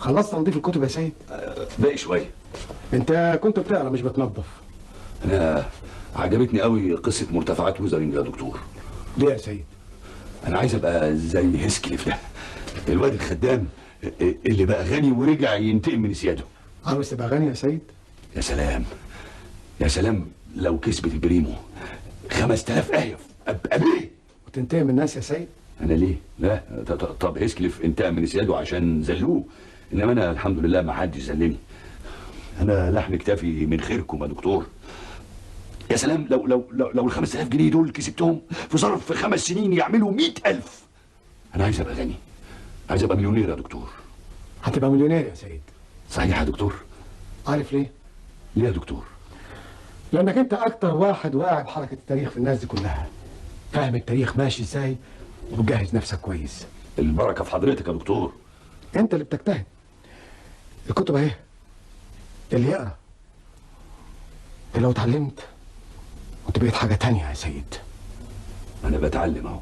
خلصت تنظيف الكتب يا سيد؟ باقي شويه. انت كنت بتقرا مش بتنظف. انا عجبتني قوي قصه مرتفعات وزرنج يا دكتور. ليه يا سيد؟ انا عايز ابقى زي هيسكليف ده، الواد الخدام اللي بقى غني ورجع ينتقم من سياده. عاوز تبقى غني يا سيد؟ يا سلام، يا سلام لو كسبت البريمو 5000 اهيف ابقى بيه. وتنتقم من الناس يا سيد؟ انا ليه؟ لا. طب هيسكليف انتقم من سياده عشان زلوه، انما انا الحمد لله ما حدش زلني. انا لحم كتافي من خيركم يا دكتور. يا سلام لو ال 5000 جنيه دول كسبتهم في ظرف 5 سنين يعملوا 100,000. انا عايز ابقى غني، عايز ابقى مليونير يا دكتور. هتبقى مليونير يا سيد. صحيح يا دكتور؟ عارف ليه؟ ليه يا دكتور؟ لانك انت اكتر واحد واقع بحركه التاريخ في الناس دي كلها، فاهم التاريخ ماشي ازاي وبتجهز نفسك كويس. البركه في حضرتك يا دكتور. انت اللي بتجتهد. الكتب اهي، اللي يقرا. انت لو اتعلمت كنت بقيت حاجه تانية يا سيد. انا بتعلم اهو.